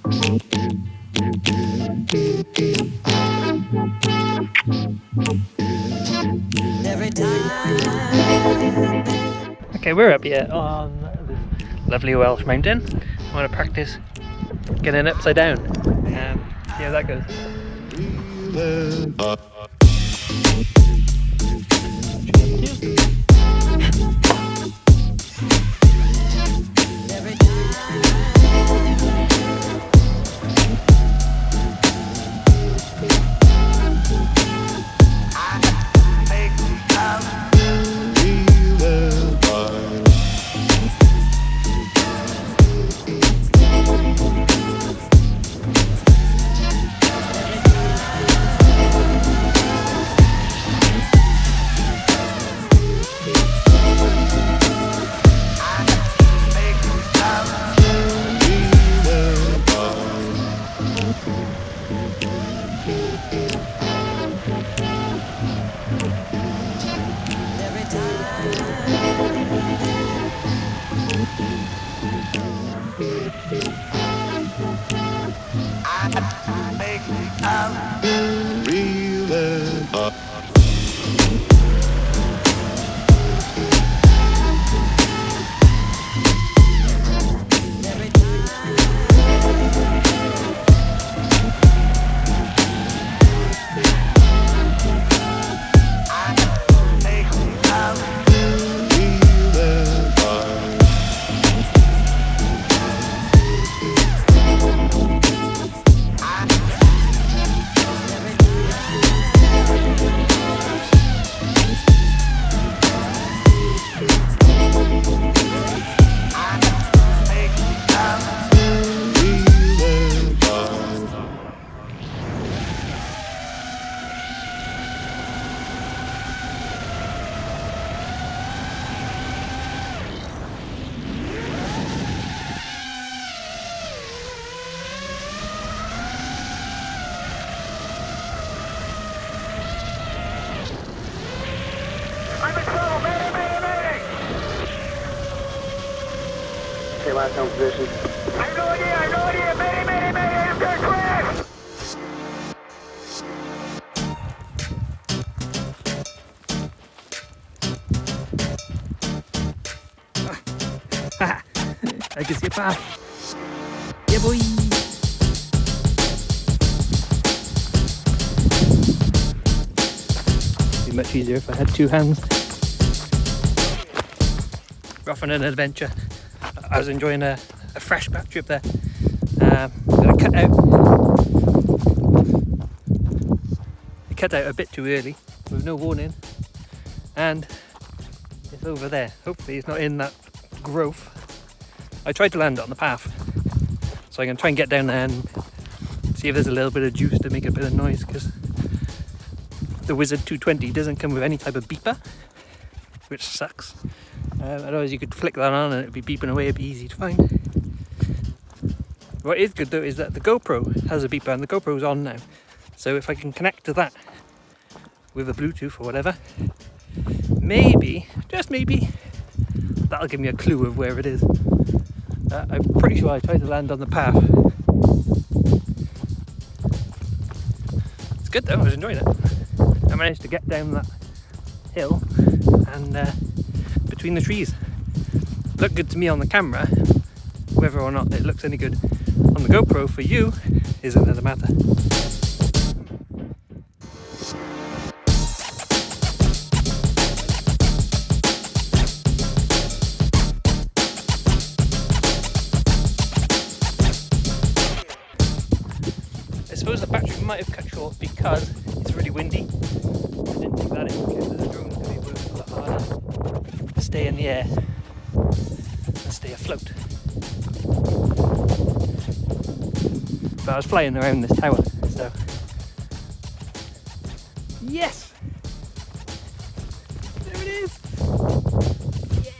Okay, we're up here on this lovely Welsh mountain. I want to practice getting upside down and see how that goes. Okay, last known position. I have no idea, mayday, I'm going to crash! I can see a path. Yeah, boy. It'd be much easier if I had two hands. We're off on an adventure. I was enjoying a fresh back trip there. I'm gonna cut out a bit too early with no warning, and it's over there. Hopefully it's not in that growth. I tried to land it on the path, so I'm going to try and get down there and see if there's a little bit of juice to make a bit of noise, because the Wizard 220 doesn't come with any type of beeper, which sucks. Otherwise you could flick that on and it'd be beeping away, it'd be easy to find. What is good though is that the GoPro has a beeper, and the GoPro's on now, so if I can connect to that with a Bluetooth or whatever, maybe, just maybe, that'll give me a clue of where it is. I'm pretty sure I tried to land on the path. It's good though, I was enjoying it. I managed to get down that hill and between the trees. Looked good to me on the camera. Whether or not it looks any good on the GoPro for you is another matter. I suppose the battery might have cut short because it's really windy. I didn't think that in because the drone's going to be working a lot harder to stay in the air and stay afloat. But I was flying around this tower, so yes! There it is! Yeah!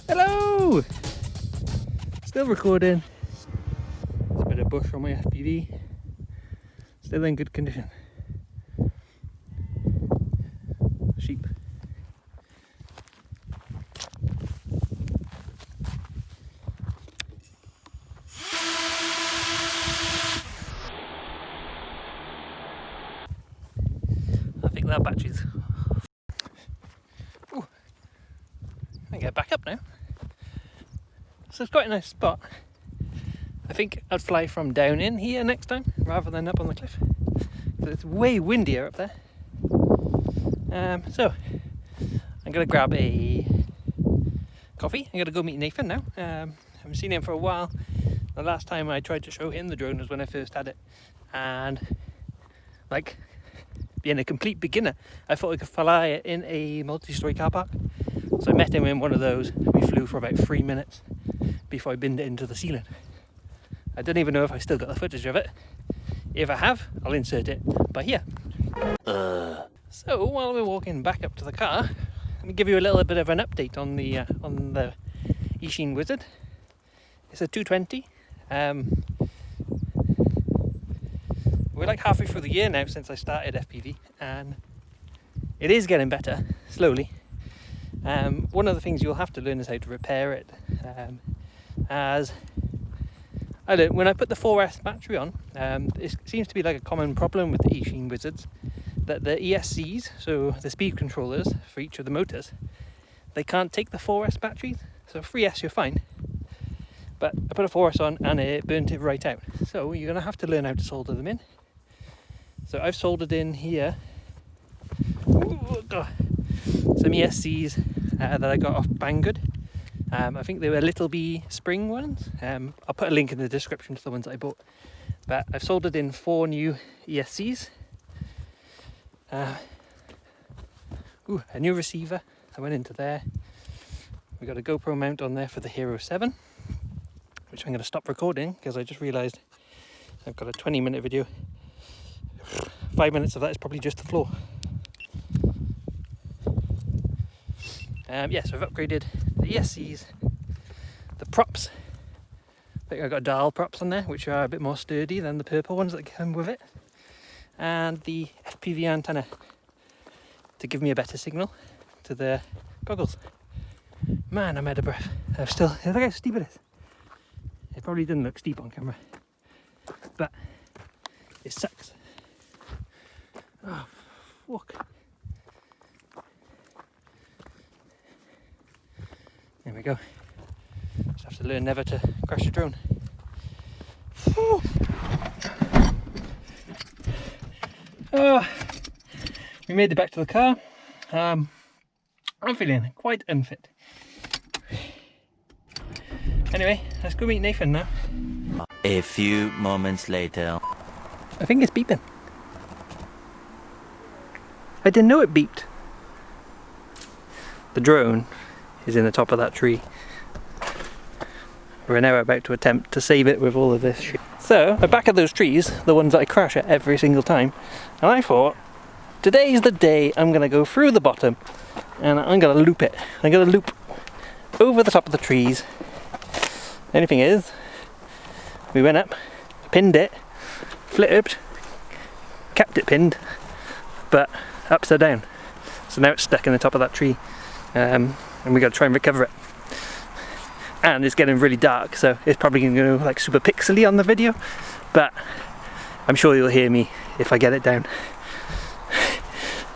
Hello! Still recording. Bush on my FPV, still in good condition. Sheep. our batteries. Ooh. I get back up now. So it's quite a nice spot. I think I'd fly from down in here next time rather than up on the cliff. So it's way windier up there. So I'm gonna grab a coffee. I'm gonna go meet Nathan now. I haven't seen him for a while. The last time I tried to show him the drone was when I first had it, and like being a complete beginner, I thought I could fly it in a multi-story car park. So I met him in one of those. We flew for about 3 minutes before I binned it into the ceiling. I don't even know if I still got the footage of it. If I have, I'll insert it by here. So while we're walking back up to the car, let me give you a little bit of an update on the Eachine Wizard. It's a 220. We're like halfway through the year now since I started FPV, and it is getting better slowly. One of the things you'll have to learn is how to repair it. As I learned when I put the 4S battery on, it seems to be like a common problem with the Eachine Wizards, that the ESCs, so the speed controllers for each of the motors, they can't take the 4S batteries. So 3S you're fine, but I put a 4S on and it burnt it right out. So you're going to have to learn how to solder them in. So I've soldered in here some ESCs that I got off Banggood. I think they were Little B spring ones. I'll put a link in the description to the ones that I bought. But I've soldered in 4 new ESCs. A new receiver. I went into there. We got a GoPro mount on there for the Hero 7, which I'm going to stop recording because I just realised I've got a 20-minute video. 5 minutes of that is probably just the floor. So I've upgraded the ESCs, the props. I think I've got dial props on there, which are a bit more sturdy than the purple ones that come with it, and the FPV antenna to give me a better signal to the goggles. Man, I'm out of breath. Look how steep it is. It probably didn't look steep on camera, but it sucks. Oh, fuck. There we go. Just have to learn never to crash a drone. Whew. Oh, we made it back to the car. I'm feeling quite unfit. Anyway, let's go meet Nathan now. A few moments later. I think it's beeping. I didn't know it beeped. The drone is in the top of that tree. We're now about to attempt to save it with all of this shit. So, the back of those trees, the ones that I crash at every single time, and I thought, today's the day I'm going to go through the bottom and I'm going to loop it. I'm going to loop over the top of the trees. The only thing is, we went up, pinned it, flipped, kept it pinned, but upside down. So now it's stuck in the top of that tree, and we got to try and recover it. And it's getting really dark, so it's probably going to go like super pixely on the video, but I'm sure you'll hear me if I get it down.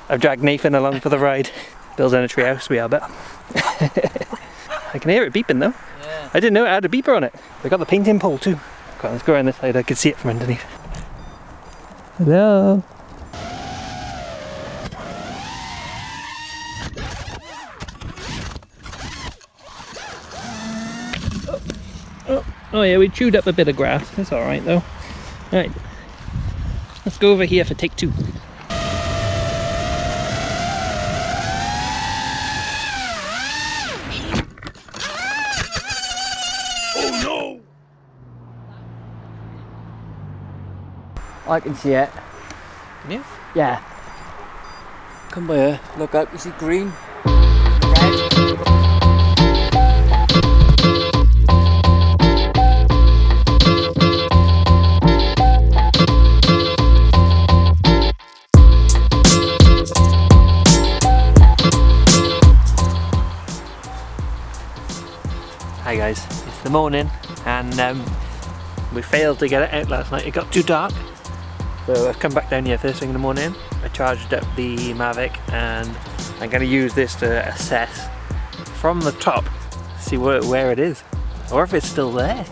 I've dragged Nathan along for the ride. Bill's in a treehouse, we are, but I can hear it beeping though. Yeah. I didn't know it had a beeper on it. We got the painting pole too. Okay, let's go around this side, I can see it from underneath. Hello. Oh yeah, we chewed up a bit of grass. It's alright though. Alright, let's go over here for take 2. Oh no! I can see it. Can you? Yeah. Come by here. Look up. You see green? Red? Hi guys, it's the morning and we failed to get it out last night. It got too dark, so I've come back down here first thing in the morning I charged up the Mavic and I'm going to use this to assess from the top, see where it is, or if it's still there.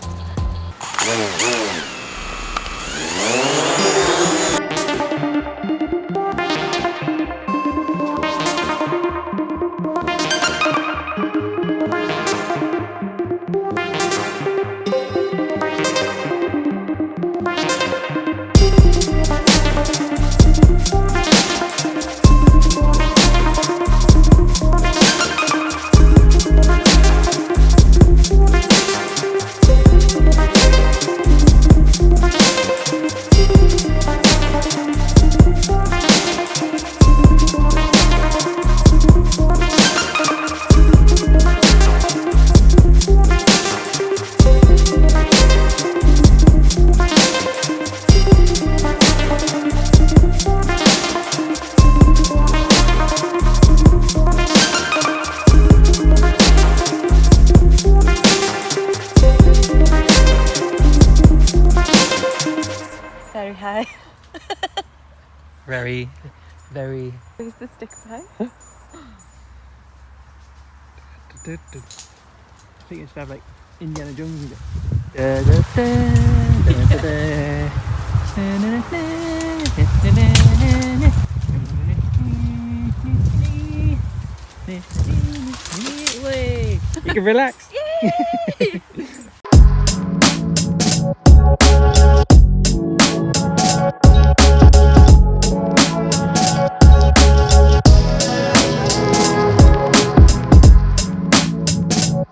Very high. Very. Where's the stick by? I think it's like Indiana Jones music. You can relax. Yay!